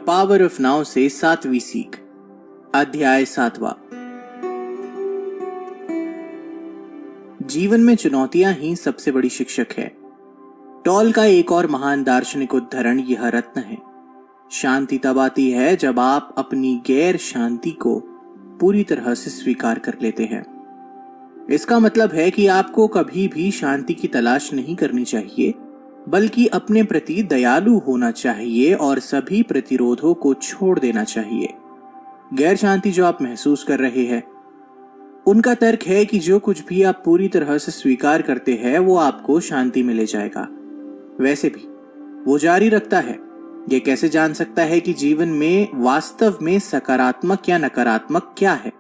Power of now से 7वीं सीख, अध्याय 7वां। जीवन में चुनौतियां ही सबसे बड़ी शिक्षक है। टॉल का एक और महान दार्शनिक उद्धरण यह रत्न है, शांति तब आती है जब आप अपनी गैर शांति को पूरी तरह से स्वीकार कर लेते हैं। इसका मतलब है कि आपको कभी भी शांति की तलाश नहीं करनी चाहिए, बल्कि अपने प्रति दयालु होना चाहिए और सभी प्रतिरोधों को छोड़ देना चाहिए। गैर शांति जो आप महसूस कर रहे हैं, उनका तर्क है कि जो कुछ भी आप पूरी तरह से स्वीकार करते हैं वो आपको शांति में ले जाएगा। वैसे भी वो जारी रखता है। ये कैसे जान सकता है कि जीवन में वास्तव में सकारात्मक या नकारात्मक क्या है?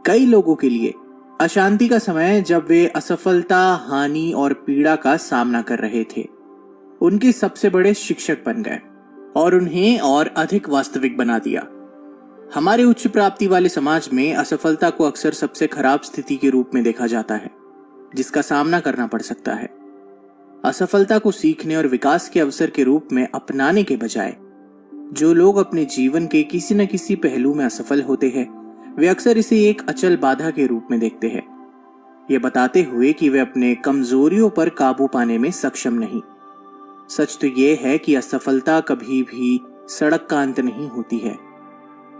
कई लोगों के लिए अशांति का समय जब वे असफलता, हानि और पीड़ा का सामना कर रहे थे, उनके सबसे बड़े शिक्षक बन गए और उन्हें और अधिक वास्तविक बना दिया। हमारे उच्च प्राप्ति वाले समाज में असफलता को अक्सर सबसे खराब स्थिति के रूप में देखा जाता है जिसका सामना करना पड़ सकता है। असफलता को सीखने और विकास के अवसर के रूप में अपनाने के बजाय जो लोग अपने जीवन के किसी न किसी पहलू में असफल होते हैं, वे अक्सर इसे एक अचल बाधा के रूप में देखते हैं, ये बताते हुए कि वे अपने कमजोरियों पर काबू पाने में सक्षम नहीं। सच तो यह है कि असफलता कभी भी सड़क का अंत नहीं होती है।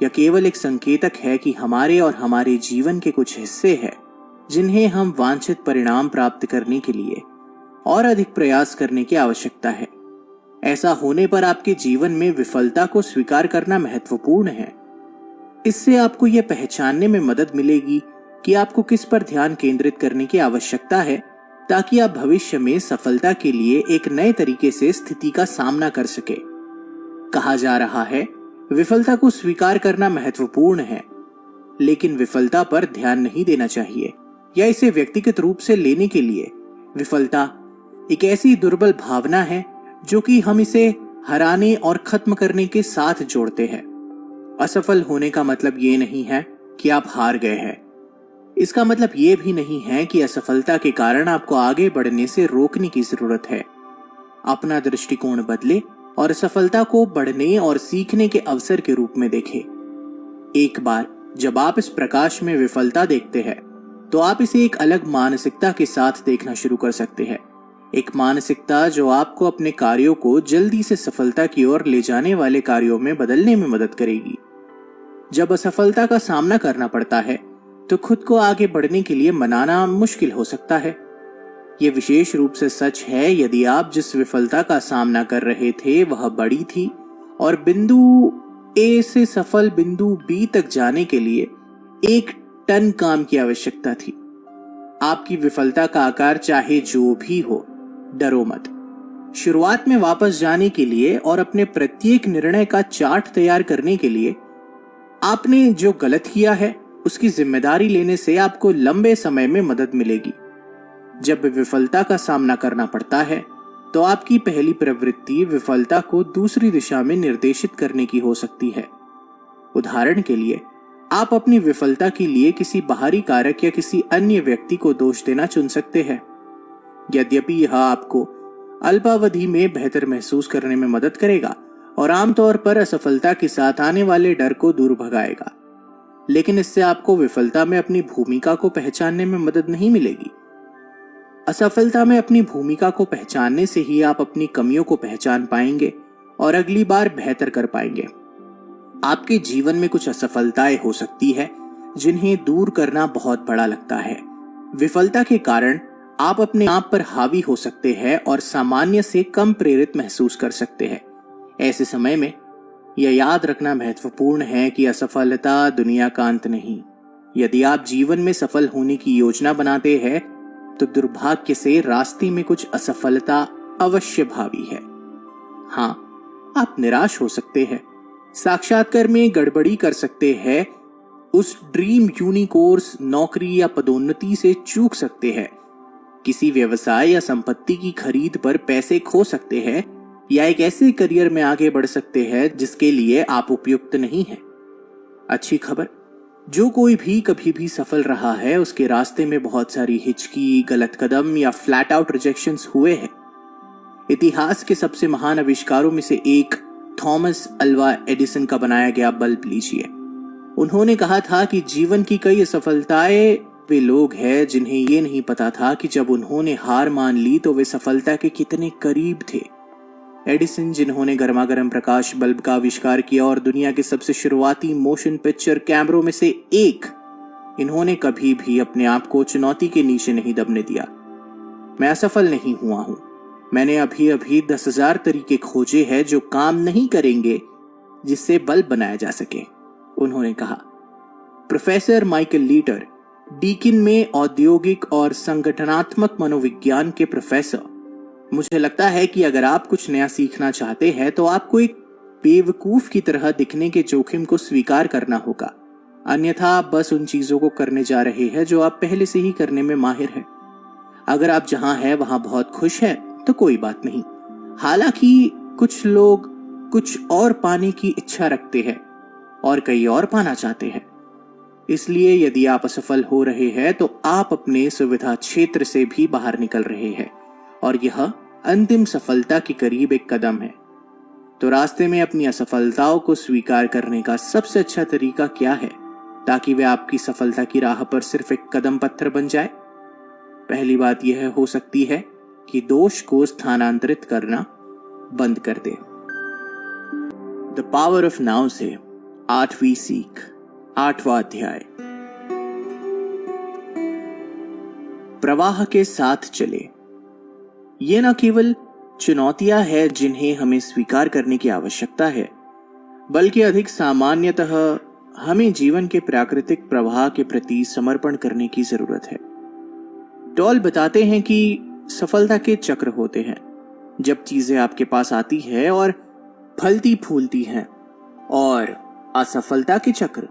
यह केवल एक संकेतक है कि हमारे और हमारे जीवन के कुछ हिस्से हैं जिन्हें हम वांछित परिणाम प्राप्त करने के लिए और अधिक प्रयास करने की आवश्यकता है। ऐसा होने पर आपके जीवन में विफलता को स्वीकार करना महत्वपूर्ण है। इससे आपको यह पहचानने में मदद मिलेगी कि आपको किस पर ध्यान केंद्रित करने की आवश्यकता है ताकि आप भविष्य में सफलता के लिए एक नए तरीके से स्थिति का सामना कर सके। कहा जा रहा है, विफलता को स्वीकार करना महत्वपूर्ण है, लेकिन विफलता पर ध्यान नहीं देना चाहिए या इसे व्यक्तिगत रूप से लेने के लिए। विफलता एक ऐसी दुर्बल भावना है जो कि हम इसे हराने और खत्म करने के साथ जोड़ते हैं। असफल होने का मतलब ये नहीं है कि आप हार गए हैं। इसका मतलब ये भी नहीं है कि असफलता के कारण आपको आगे बढ़ने से रोकने की जरूरत है। अपना दृष्टिकोण बदले और सफलता को बढ़ने और सीखने के अवसर के रूप में देखें। एक बार जब आप इस प्रकाश में विफलता देखते हैं, तो आप इसे एक अलग मानसिकता के साथ देखना शुरू कर सकते हैं। एक मानसिकता जो आपको अपने कार्यों को जल्दी से सफलता की ओर ले जाने वाले कार्यों में बदलने में मदद करेगी। जब असफलता का सामना करना पड़ता है, तो खुद को आगे बढ़ने के लिए मनाना मुश्किल हो सकता है। यह विशेष रूप से सच है यदि आप जिस विफलता का सामना कर रहे थे वह बड़ी थी और बिंदु ए से सफल बिंदु बी तक जाने के लिए 1 टन काम की आवश्यकता थी। आपकी विफलता का आकार चाहे जो भी हो, डरो मत। शुरुआत में वापस जाने के लिए और अपने प्रत्येक निर्णय का चार्ट तैयार करने के लिए आपने जो गलत किया है उसकी जिम्मेदारी लेने से आपको लंबे समय में मदद मिलेगी। जब विफलता का सामना करना पड़ता है, तो आपकी पहली प्रवृत्ति विफलता को दूसरी दिशा में निर्देशित करने की हो सकती है। उदाहरण के लिए, आप अपनी विफलता के लिए किसी बाहरी कारक या किसी अन्य व्यक्ति को दोष देना चुन सकते हैं। यद्यपि यह आपको अल्पावधि में बेहतर महसूस करने में मदद करेगा और आमतौर पर असफलता के साथ आने वाले डर को दूर भगाएगा, लेकिन इससे आपको विफलता में अपनी भूमिका को पहचानने में मदद नहीं मिलेगी। असफलता में अपनी भूमिका को पहचानने से ही आप अपनी कमियों को पहचान पाएंगे और अगली बार बेहतर कर पाएंगे। आपके जीवन में कुछ असफलताएं हो सकती है जिन्हें दूर करना बहुत बड़ा लगता है। विफलता के कारण आप अपने आप पर हावी हो सकते हैं और सामान्य से कम प्रेरित महसूस कर सकते हैं। ऐसे समय में यह याद रखना महत्वपूर्ण है कि असफलता दुनिया का अंत नहीं। यदि आप जीवन में सफल होने की योजना बनाते हैं, तो दुर्भाग्य से रास्ते में कुछ असफलता अवश्य भावी है। हाँ, आप निराश हो सकते हैं, साक्षात्कार में गड़बड़ी कर सकते हैं, उस ड्रीम यूनिकोर्स नौकरी या पदोन्नति से चूक सकते हैं, किसी व्यवसाय या संपत्ति की खरीद पर पैसे खो सकते हैं या एक ऐसे करियर में आगे बढ़ सकते हैं जिसके लिए आप उपयुक्त नहीं हैं। अच्छी खबर, जो कोई भी कभी भी सफल रहा है उसके रास्ते में बहुत सारी हिचकी, गलत कदम या फ्लैट आउट रिजेक्शंस हुए हैं। इतिहास के सबसे महान आविष्कारों में से एक थॉमस अल्वा एडिसन का बनाया गया बल्ब लीजिए। उन्होंने कहा था कि जीवन की कई असफलताएं वे लोग हैं जिन्हें ये नहीं पता था कि जब उन्होंने हार मान ली तो वे सफलता के कितने करीब थे। एडिसन, जिन्होंने गर्मागर्म प्रकाश बल्ब का आविष्कार किया और दुनिया के सबसे शुरुआती मोशन पिक्चर कैमरों में से एक, इन्होंने कभी भी अपने आप को चुनौती के नीचे नहीं दबने दिया। मैं असफल नहीं हुआ हूं। मैंने अभी अभी 10,000 तरीके खोजे हैं जो काम नहीं करेंगे जिससे बल्ब बनाया जा सके, उन्होंने कहा। प्रोफेसर माइकल लीटर, डीकिन में औद्योगिक और संगठनात्मक मनोविज्ञान के प्रोफेसर, मुझे लगता है कि अगर आप कुछ नया सीखना चाहते हैं तो आपको एक बेवकूफ की तरह दिखने के जोखिम को स्वीकार करना होगा, अन्यथा आप बस उन चीजों को करने जा रहे हैं जो आप पहले से ही करने में माहिर हैं। अगर आप जहां हैं वहां बहुत खुश हैं तो कोई बात नहीं। हालांकि कुछ लोग कुछ और पाने की इच्छा रखते हैं और कई और पाना चाहते हैं। इसलिए यदि आप असफल हो रहे हैं तो आप अपने सुविधा क्षेत्र से भी बाहर निकल रहे हैं और यह अंतिम सफलता के करीब एक कदम है। तो रास्ते में अपनी असफलताओं को स्वीकार करने का सबसे अच्छा तरीका क्या है ताकि वे आपकी सफलता की राह पर सिर्फ एक कदम पत्थर बन जाए? पहली बात यह हो सकती है कि दोष को स्थानांतरित करना बंद कर दे। द पावर ऑफ नाउ से 8वीं सीख, 8वां अध्याय। प्रवाह के साथ चले। ये न केवल चुनौतियां हैं जिन्हें हमें स्वीकार करने की आवश्यकता है, बल्कि अधिक सामान्यतः हमें जीवन के प्राकृतिक प्रवाह के प्रति समर्पण करने की जरूरत है। टॉल बताते हैं कि सफलता के चक्र होते हैं, जब चीजें आपके पास आती है और फलती फूलती हैं, और असफलता के चक्र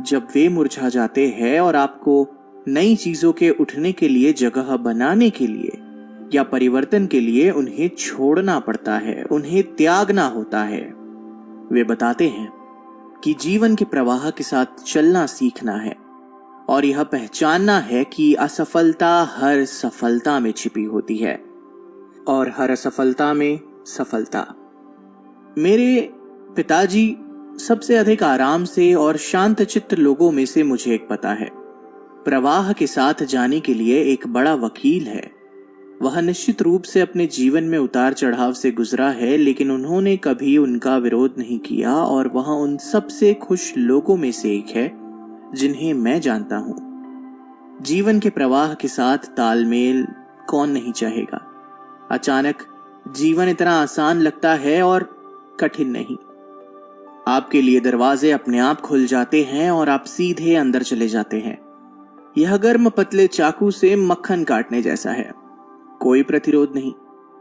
जब वे मुरझा जाते हैं और आपको नई चीजों के उठने के लिए जगह बनाने के लिए या परिवर्तन के लिए उन्हें छोड़ना पड़ता है, उन्हें त्यागना होता है। वे बताते हैं कि जीवन के प्रवाह के साथ चलना सीखना है और यह पहचानना है कि असफलता हर सफलता में छिपी होती है और हर असफलता में सफलता। मेरे पिताजी सबसे अधिक आराम से और शांतचित्त लोगों में से मुझे एक पता है। प्रवाह के साथ जाने के लिए एक बड़ा वकील है। वह निश्चित रूप से अपने जीवन में उतार चढ़ाव से गुजरा है, लेकिन उन्होंने कभी उनका विरोध नहीं किया और वह उन सबसे खुश लोगों में से एक है जिन्हें मैं जानता हूं। जीवन के प्रवाह के साथ तालमेल कौन नहीं चाहेगा? अचानक जीवन इतना आसान लगता है और कठिन नहीं। आपके लिए दरवाजे अपने आप खुल जाते हैं और आप सीधे अंदर चले जाते हैं। यह गर्म पतले चाकू से मक्खन काटने जैसा है, कोई प्रतिरोध नहीं।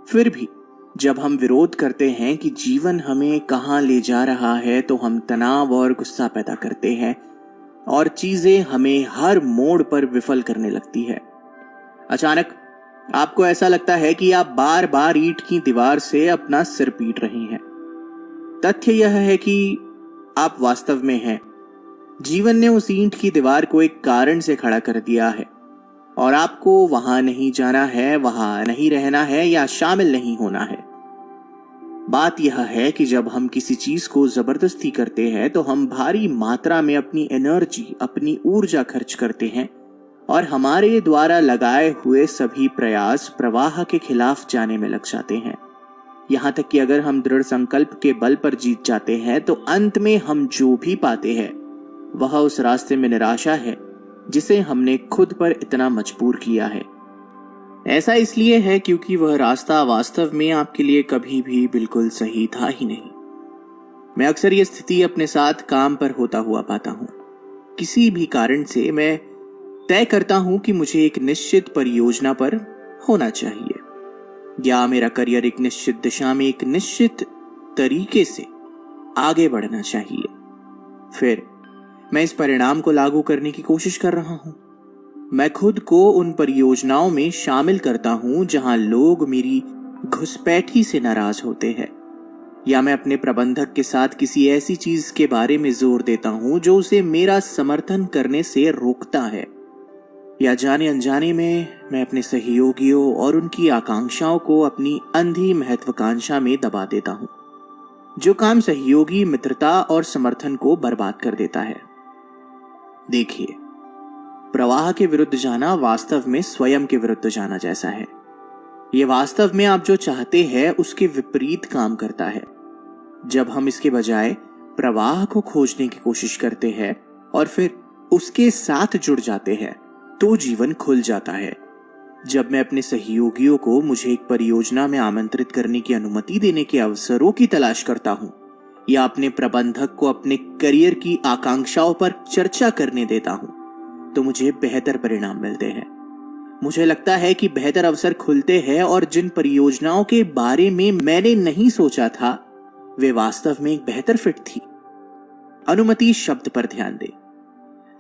फिर भी जब हम विरोध करते हैं कि जीवन हमें कहां ले जा रहा है, तो हम तनाव और गुस्सा पैदा करते हैं और चीजें हमें हर मोड़ पर विफल करने लगती है। अचानक आपको ऐसा लगता है कि आप बार बार ईंट की दीवार से अपना सिर पीट रहे हैं। तथ्य यह है कि आप वास्तव में हैं। जीवन ने उस ईंट की दीवार को एक कारण से खड़ा कर दिया है और आपको वहां नहीं जाना है, वहां नहीं रहना है या शामिल नहीं होना है। बात यह है कि जब हम किसी चीज को जबरदस्ती करते हैं तो हम भारी मात्रा में अपनी एनर्जी, अपनी ऊर्जा खर्च करते हैं और हमारे द्वारा लगाए हुए सभी प्रयास प्रवाह के खिलाफ जाने में लग जाते हैं। यहां तक कि अगर हम दृढ़ संकल्प के बल पर जीत जाते हैं तो अंत में हम जो भी पाते हैं वह उस रास्ते में निराशा है जिसे हमने खुद पर इतना मजबूर किया है। ऐसा इसलिए है क्योंकि वह रास्ता वास्तव में आपके लिए कभी भी बिल्कुल सही था ही नहीं। मैं अक्सर यह स्थिति अपने साथ काम पर होता हुआ पाता हूं। किसी भी कारण से मैं तय करता हूं कि मुझे एक निश्चित परियोजना पर होना चाहिए या मेरा करियर एक निश्चित दिशा में एक निश्चित तरीके से आगे बढ़ना चाहिए। फिर मैं इस परिणाम को लागू करने की कोशिश कर रहा हूं। मैं खुद को उन परियोजनाओं में शामिल करता हूं जहां लोग मेरी घुसपैठी से नाराज होते हैं, या मैं अपने प्रबंधक के साथ किसी ऐसी चीज के बारे में जोर देता हूं जो उसे मेरा समर्थन करने से रोकता है, या जाने अनजाने में मैं अपने सहयोगियों और उनकी आकांक्षाओं को अपनी अंधी महत्वाकांक्षा में दबा देता हूं। जो काम सहयोगी, मित्रता और समर्थन को बर्बाद कर देता है। देखिए, प्रवाह के विरुद्ध जाना वास्तव में स्वयं के विरुद्ध जाना जैसा है। यह वास्तव में आप जो चाहते हैं उसके विपरीत काम करता है। जब हम इसके बजाय प्रवाह को खोजने की कोशिश करते हैं और फिर उसके साथ जुड़ जाते हैं तो जीवन खुल जाता है। जब मैं अपने सहयोगियों को मुझे एक परियोजना में आमंत्रित करने की अनुमति देने के अवसरों की तलाश करता हूं या अपने प्रबंधक को अपने करियर की आकांक्षाओं पर चर्चा करने देता हूं तो मुझे बेहतर परिणाम मिलते हैं। मुझे लगता है कि बेहतर अवसर खुलते हैं और जिन परियोजनाओं के बारे में मैंने नहीं सोचा था वे वास्तव में एक बेहतर फिट थी। अनुमति शब्द पर ध्यान दें।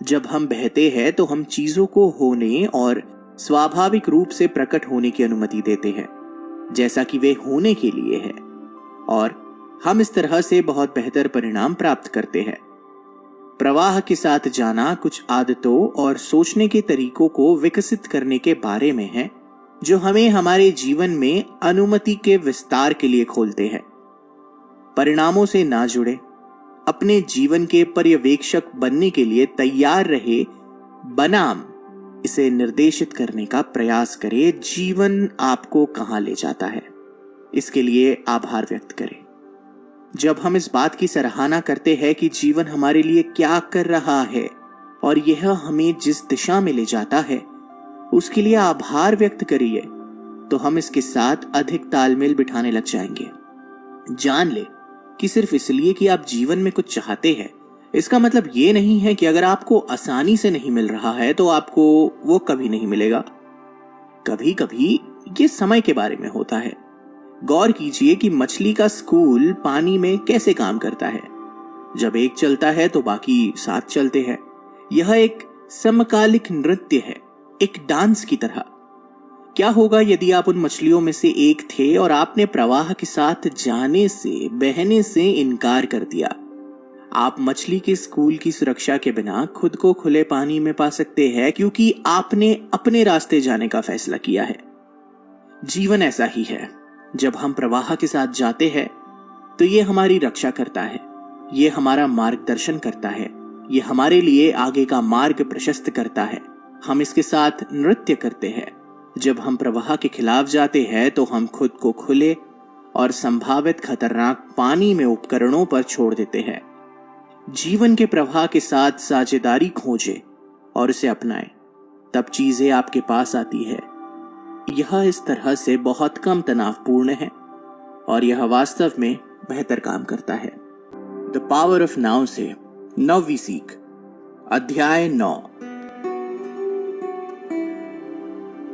जब हम बहते हैं तो हम चीजों को होने और स्वाभाविक रूप से प्रकट होने की अनुमति देते हैं जैसा कि वे होने के लिए है, और हम इस तरह से बहुत बेहतर परिणाम प्राप्त करते हैं। प्रवाह के साथ जाना कुछ आदतों और सोचने के तरीकों को विकसित करने के बारे में है जो हमें हमारे जीवन में अनुमति के विस्तार के लिए खोलते हैं। परिणामों से ना जुड़े, अपने जीवन के पर्यवेक्षक बनने के लिए तैयार रहे बनाम इसे निर्देशित करने का प्रयास करे। जीवन आपको कहां ले जाता है इसके लिए आभार व्यक्त करें। जब हम इस बात की सराहना करते हैं कि जीवन हमारे लिए क्या कर रहा है और यह हमें जिस दिशा में ले जाता है उसके लिए आभार व्यक्त करिए तो हम इसके साथ अधिक तालमेल बिठाने लग जाएंगे। जान ले कि सिर्फ इसलिए कि आप जीवन में कुछ चाहते हैं इसका मतलब ये नहीं है कि अगर आपको आसानी से नहीं मिल रहा है तो आपको वो कभी नहीं मिलेगा। कभी कभी ये समय के बारे में होता है। गौर कीजिए कि मछली का स्कूल पानी में कैसे काम करता है। जब एक चलता है तो बाकी साथ चलते हैं। यह एक समकालिक नृत्य है, एक डांस की तरह। क्या होगा यदि आप उन मछलियों में से एक थे और आपने प्रवाह के साथ जाने से, बहने से इनकार कर दिया? आप मछली के स्कूल की सुरक्षा के बिना खुद को खुले पानी में पा सकते हैं क्योंकि आपने अपने रास्ते जाने का फैसला किया है। जीवन ऐसा ही है। जब हम प्रवाह के साथ जाते हैं तो ये हमारी रक्षा करता है, ये हमारा मार्गदर्शन करता है, ये हमारे लिए आगे का मार्ग प्रशस्त करता है। हम इसके साथ नृत्य करते हैं। जब हम प्रवाह के खिलाफ जाते हैं तो हम खुद को खुले और संभावित खतरनाक पानी में उपकरणों पर छोड़ देते हैं। जीवन के प्रवाह के साथ साझेदारी खोजें और उसे अपनाएं, तब चीजें आपके पास आती है। यह इस तरह से बहुत कम तनावपूर्ण है और यह वास्तव में बेहतर काम करता है। द पावर ऑफ नाउ से 9वीं सीख, अध्याय 9।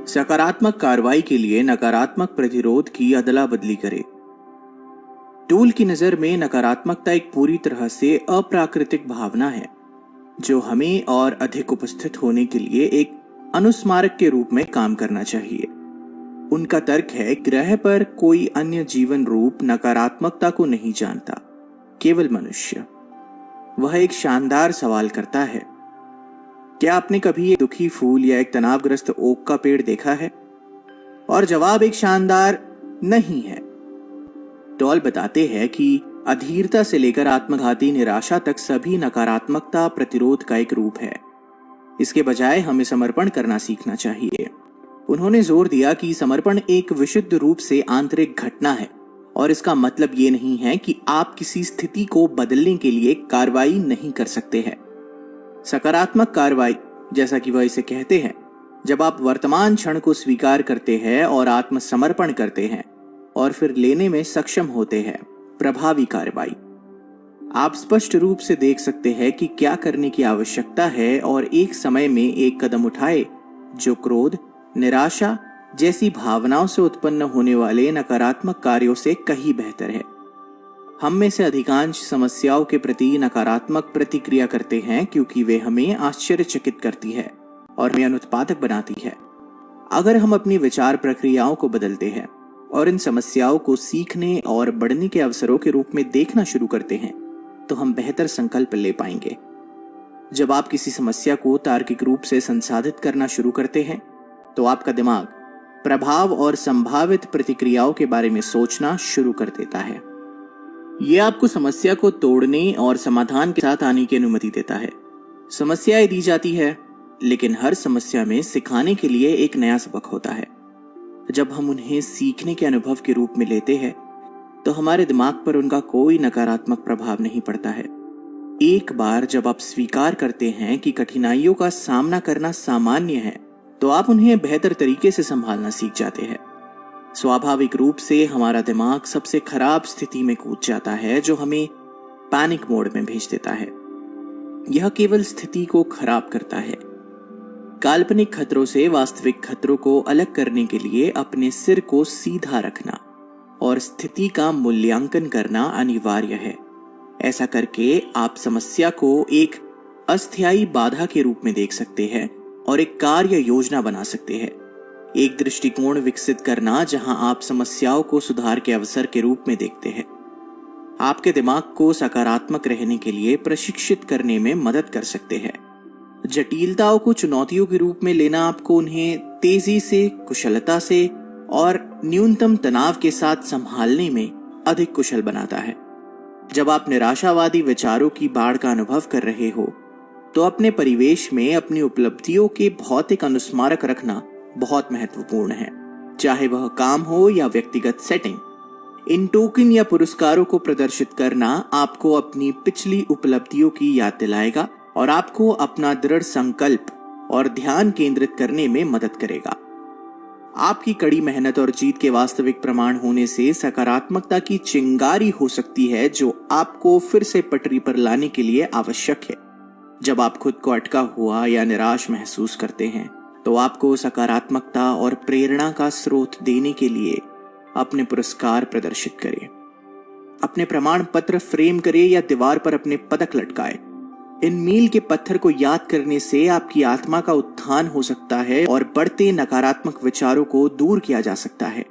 सकारात्मक कार्रवाई के लिए नकारात्मक प्रतिरोध की अदला बदली करें। टूल की नजर में नकारात्मकता एक पूरी तरह से अप्राकृतिक भावना है जो हमें और अधिक उपस्थित होने के लिए एक अनुस्मारक के रूप में काम करना चाहिए। उनका तर्क है ग्रह पर कोई अन्य जीवन रूप नकारात्मकता को नहीं जानता, केवल मनुष्य। वह एक शानदार सवाल करता है, क्या आपने कभी एक दुखी फूल या एक तनावग्रस्त ओक का पेड़ देखा है? और जवाब एक शानदार नहीं है। टॉल बताते हैं कि अधीरता से लेकर आत्मघाती निराशा तक सभी नकारात्मकता प्रतिरोध का एक रूप है। इसके बजाय हमें समर्पण करना सीखना चाहिए। उन्होंने जोर दिया कि समर्पण एक विशुद्ध रूप से आंतरिक घटना है और इसका मतलब ये नहीं है कि आप किसी स्थिति को बदलने के लिए कार्रवाई नहीं कर सकते हैं। सकारात्मक कार्रवाई, जैसा कि वह इसे कहते हैं, जब आप वर्तमान क्षण को स्वीकार करते हैं और आत्मसमर्पण करते हैं और फिर लेने में सक्षम होते हैं। प्रभावी कार्रवाई, आप स्पष्ट रूप से देख सकते हैं कि क्या करने की आवश्यकता है और एक समय में एक कदम उठाए जो क्रोध, निराशा जैसी भावनाओं से उत्पन्न होने वाले नकारात्मक कार्यों से कहीं बेहतर है। हम में से अधिकांश समस्याओं के प्रति नकारात्मक प्रतिक्रिया करते हैं क्योंकि वे हमें आश्चर्यचकित करती है और हमें अनुत्पादक बनाती है। अगर हम अपनी विचार प्रक्रियाओं को बदलते हैं और इन समस्याओं को सीखने और बढ़ने के अवसरों के रूप में देखना शुरू करते हैं तो हम बेहतर संकल्प ले पाएंगे। जब आप किसी समस्या को तार्किक रूप से संसाधित करना शुरू करते हैं तो आपका दिमाग प्रभाव और संभावित प्रतिक्रियाओं के बारे में सोचना शुरू कर देता है। ये आपको समस्या को तोड़ने और समाधान के साथ आने की अनुमति देता है। समस्याएं दी जाती है, लेकिन हर समस्या में सिखाने के लिए एक नया सबक होता है। जब हम उन्हें सीखने के अनुभव के रूप में लेते हैं, तो हमारे दिमाग पर उनका कोई नकारात्मक प्रभाव नहीं पड़ता है। एक बार जब आप स्वीकार करते हैं कि कठिनाइयों का सामना करना सामान्य है, तो आप उन्हें बेहतर तरीके से संभालना सीख जाते हैं। स्वाभाविक रूप से हमारा दिमाग सबसे खराब स्थिति में कूद जाता है, जो हमें पैनिक मोड में भेज देता है। यह केवल स्थिति को खराब करता है। काल्पनिक खतरों से वास्तविक खतरों को अलग करने के लिए अपने सिर को सीधा रखना और स्थिति का मूल्यांकन करना अनिवार्य है। ऐसा करके आप समस्या को एक अस्थायी बाधा के रूप में देख सकते हैं और एक कार्य योजना बना सकते हैं। एक दृष्टिकोण विकसित करना जहां आप समस्याओं को सुधार के अवसर के रूप में देखते हैं, आपके दिमाग को सकारात्मक रहने के लिए प्रशिक्षित करने में मदद कर सकते हैं। जटिलताओं को चुनौतियों के रूप में लेना आपको उन्हें तेजी से, कुशलता से और न्यूनतम तनाव के साथ संभालने में अधिक कुशल बनाता है। जब आप निराशावादी विचारों की बाढ़ का अनुभव कर रहे हो, तो अपने परिवेश में अपनी उपलब्धियों के भौतिक अनुस्मारक रखना बहुत महत्वपूर्ण है, चाहे वह काम हो या व्यक्तिगत सेटिंग। इन टोकन या पुरस्कारों को प्रदर्शित करना आपको अपनी पिछली उपलब्धियों की याद दिलाएगा और आपको अपना दृढ़ संकल्प और ध्यान केंद्रित करने में मदद करेगा। आपकी कड़ी मेहनत और जीत के वास्तविक प्रमाण होने से सकारात्मकता की चिंगारी हो सकती है, जो आपको फिर से पटरी पर लाने के लिए आवश्यक है। जब आप खुद को अटका हुआ या निराश महसूस करते हैं, तो आपको सकारात्मकता और प्रेरणा का स्रोत देने के लिए अपने पुरस्कार प्रदर्शित करें। अपने प्रमाण पत्र फ्रेम करें या दीवार पर अपने पदक लटकाएं। इन मील के पत्थर को याद करने से आपकी आत्मा का उत्थान हो सकता है और बढ़ते नकारात्मक विचारों को दूर किया जा सकता है।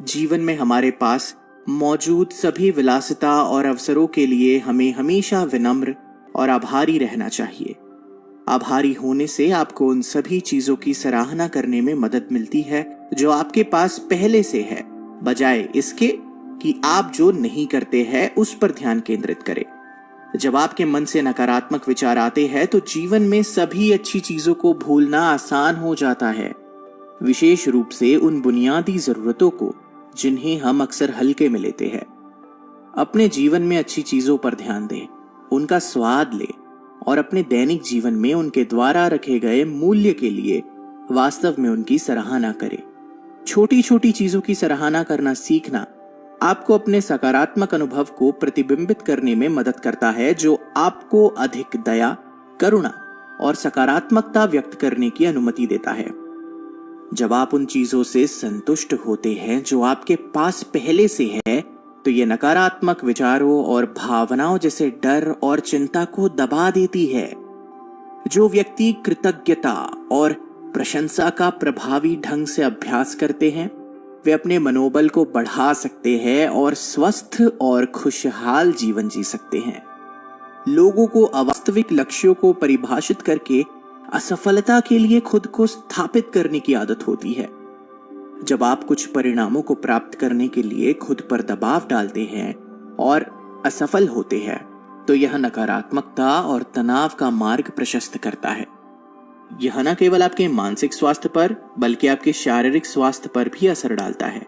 जीवन में हमारे पास मौजूद सभी विलासिता और अवसरों के लिए हमें हमेशा विनम्र और आभारी रहना चाहिए। आभारी होने से आपको उन सभी चीजों की सराहना करने में मदद मिलती है जो आपके पास पहले से है, बजाय इसके कि आप जो नहीं करते हैं उस पर ध्यान केंद्रित करें। जब आपके मन से नकारात्मक विचार आते हैं, तो जीवन में सभी अच्छी चीजों को भूलना आसान हो जाता है, विशेष रूप से उन बुनियादी जरूरतों को जिन्हें हम अक्सर हल्के में लेते हैं। अपने जीवन में अच्छी चीजों पर ध्यान दें, उनका स्वाद लें और अपने दैनिक जीवन में उनके द्वारा रखे गए मूल्य के लिए वास्तव में उनकी सराहना करें। छोटी छोटी चीजों की सराहना करना सीखना आपको अपने सकारात्मक अनुभव को प्रतिबिंबित करने में मदद करता है, जो आपको अधिक दया, करुणा और सकारात्मकता व्यक्त करने की अनुमति देता है। जब आप उन चीजों से संतुष्ट होते हैं जो आपके पास पहले से है, तो ये नकारात्मक विचारों और भावनाओं जैसे डर और चिंता को दबा देती है। जो व्यक्ति कृतज्ञता और प्रशंसा का प्रभावी ढंग से अभ्यास करते हैं, वे अपने मनोबल को बढ़ा सकते हैं और स्वस्थ और खुशहाल जीवन जी सकते हैं। लोगों को अवास्तविक लक्ष्यों को परिभाषित करके असफलता के लिए खुद को स्थापित करने की आदत होती है। जब आप कुछ परिणामों को प्राप्त करने के लिए खुद पर दबाव डालते हैं और असफल होते हैं, तो यह नकारात्मकता और तनाव का मार्ग प्रशस्त करता है। यह न केवल आपके मानसिक स्वास्थ्य पर, बल्कि आपके शारीरिक स्वास्थ्य पर भी असर डालता है,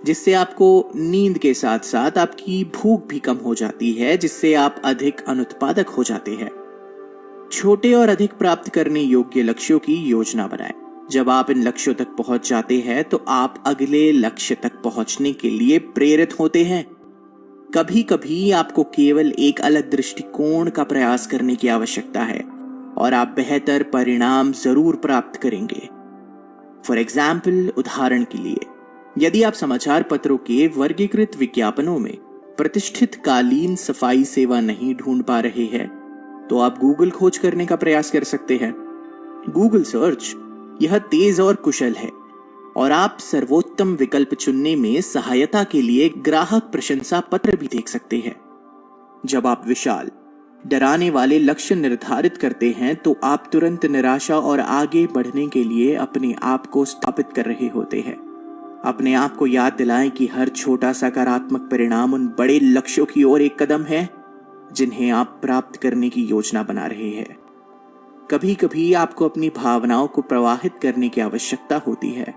जिससे आपको नींद के साथ साथ आपकी भूख भी कम हो जाती है, जिससे आप अधिक अनुत्पादक हो जाते हैं। छोटे और अधिक प्राप्त करने योग्य लक्ष्यों की योजना बनाएं। जब आप इन लक्ष्यों तक पहुंच जाते हैं, तो आप अगले लक्ष्य तक पहुंचने के लिए प्रेरित होते हैं। कभी कभी आपको केवल एक अलग दृष्टिकोण का प्रयास करने की आवश्यकता है और आप बेहतर परिणाम जरूर प्राप्त करेंगे। फॉर एग्जाम्पल, उदाहरण के लिए, यदि आप समाचार पत्रों के वर्गीकृत विज्ञापनों में प्रतिष्ठित कालीन सफाई सेवा नहीं ढूंढ पा रहे हैं, तो आप गूगल खोज करने का प्रयास कर सकते हैं। गूगल सर्च यह तेज और कुशल है और आप सर्वोत्तम विकल्प चुनने में सहायता के लिए ग्राहक प्रशंसा पत्र भी देख सकते हैं। जब आप विशाल, डराने वाले लक्ष्य निर्धारित करते हैं, तो आप तुरंत निराशा और आगे बढ़ने के लिए अपने आप को स्थापित कर रहे होते हैं। अपने आप को याद दिलाएं कि हर छोटा सकारात्मक परिणाम उन बड़े लक्ष्यों की ओर एक कदम है जिन्हें आप प्राप्त करने की योजना बना रहे हैं। कभी कभी आपको अपनी भावनाओं को प्रवाहित करने की आवश्यकता होती है,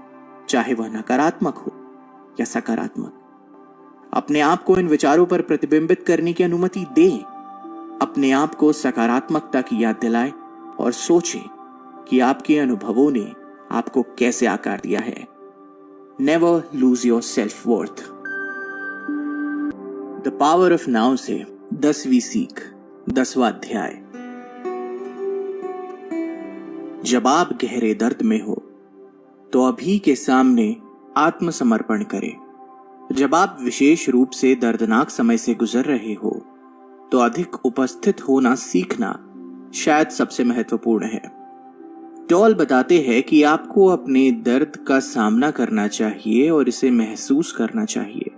चाहे वह नकारात्मक हो या सकारात्मक। अपने आप को इन विचारों पर प्रतिबिंबित करने की अनुमति दें। अपने आप को सकारात्मकता की याद दिलाएं और सोचें कि आपके अनुभवों ने आपको कैसे आकार दिया है। Never lose your self worth. The power of now से 10वीं सीख, 10वां अध्याय। जब आप गहरे दर्द में हो तो अभी के सामने आत्मसमर्पण करें। जब आप विशेष रूप से दर्दनाक समय से गुजर रहे हो तो अधिक उपस्थित होना सीखना शायद सबसे महत्वपूर्ण है। टॉल बताते हैं कि आपको अपने दर्द का सामना करना चाहिए और इसे महसूस करना चाहिए,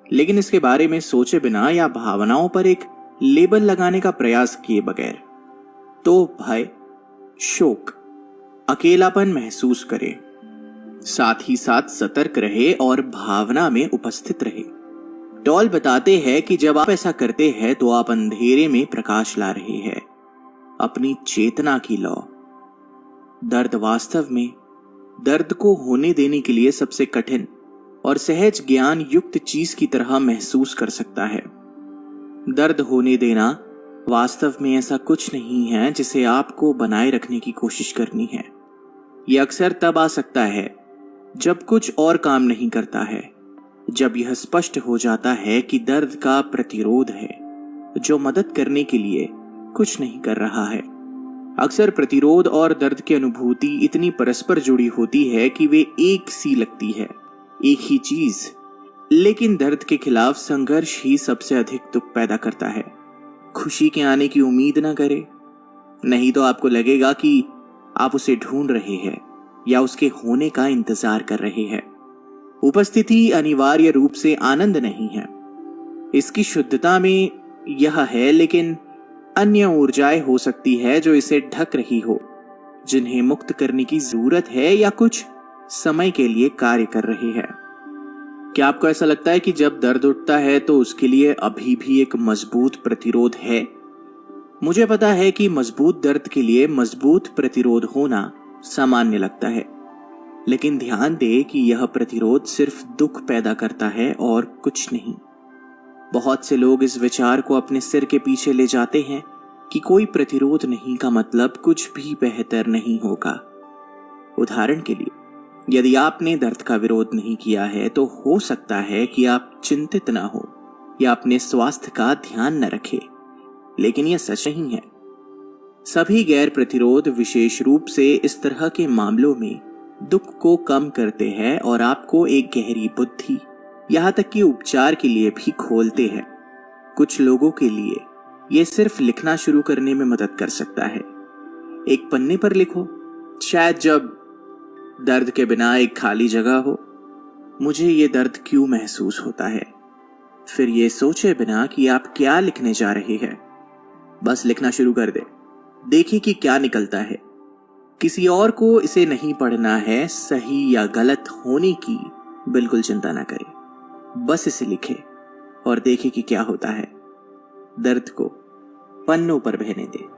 लेकिन इसके बारे में सोचे बिना या भावनाओं पर एक लेबल लगाने का प्रयास किए बगैर। तो भय, शोक, अकेलापन महसूस करें, साथ ही साथ सतर्क रहे और भावना में उपस्थित रहे। टॉल बताते हैं कि जब आप ऐसा करते हैं तो आप अंधेरे में प्रकाश ला रहे हैं, अपनी चेतना की लौ। दर्द वास्तव में दर्द को होने देने के लिए सबसे कठिन और सहज ज्ञान युक्त चीज की तरह महसूस कर सकता है। दर्द होने देना वास्तव में ऐसा कुछ नहीं है जिसे आपको बनाए रखने की कोशिश करनी है। यह अक्सर तब आ सकता है जब कुछ और काम नहीं करता है, जब यह स्पष्ट हो जाता है कि दर्द का प्रतिरोध है जो मदद करने के लिए कुछ नहीं कर रहा है। अक्सर प्रतिरोध और दर्द की अनुभूति इतनी परस्पर जुड़ी होती है कि वे एक सी लगती है, एक ही चीज। लेकिन दर्द के खिलाफ संघर्ष ही सबसे अधिक दुख पैदा करता है। खुशी के आने की उम्मीद न करें, नहीं तो आपको लगेगा कि आप उसे ढूंढ रहे हैं या उसके होने का इंतजार कर रहे हैं। उपस्थिति अनिवार्य रूप से आनंद नहीं है, इसकी शुद्धता में यह है, लेकिन अन्य ऊर्जाएं हो सकती है जो इसे ढक रही हो, जिन्हें मुक्त करने की जरूरत है या कुछ समय के लिए कार्य कर रही है। क्या आपको ऐसा लगता है कि जब दर्द उठता है तो उसके लिए अभी भी एक मजबूत प्रतिरोध है? मुझे पता है कि मजबूत दर्द के लिए मजबूत प्रतिरोध होना सामान्य लगता है, लेकिन ध्यान दें कि यह प्रतिरोध सिर्फ दुख पैदा करता है और कुछ नहीं। बहुत से लोग इस विचार को अपने सिर के पीछे ले जाते हैं कि कोई प्रतिरोध नहीं का मतलब कुछ भी बेहतर नहीं होगा। उदाहरण के लिए, यदि आपने दर्द का विरोध नहीं किया है तो हो सकता है कि आप चिंतित ना हो या अपने स्वास्थ्य का ध्यान न रखें, लेकिन यह सच नहीं है। सभी गैर प्रतिरोध विशेष रूप से इस तरह के मामलों में दुख को कम करते हैं और आपको एक गहरी बुद्धि, यहाँ तक कि उपचार के लिए भी खोलते हैं। कुछ लोगों के लिए यह सिर्फ लिखना शुरू करने में मदद कर सकता है। एक पन्ने पर लिखो, शायद जब दर्द के बिना एक खाली जगह हो, मुझे ये दर्द क्यों महसूस होता है। फिर ये सोचे बिना कि आप क्या लिखने जा रहे हैं, बस लिखना शुरू कर दे, देखिए कि क्या निकलता है। किसी और को इसे नहीं पढ़ना है, सही या गलत होने की बिल्कुल चिंता ना करें, बस इसे लिखें और देखें कि क्या होता है। दर्द को पन्नों पर बहने दें।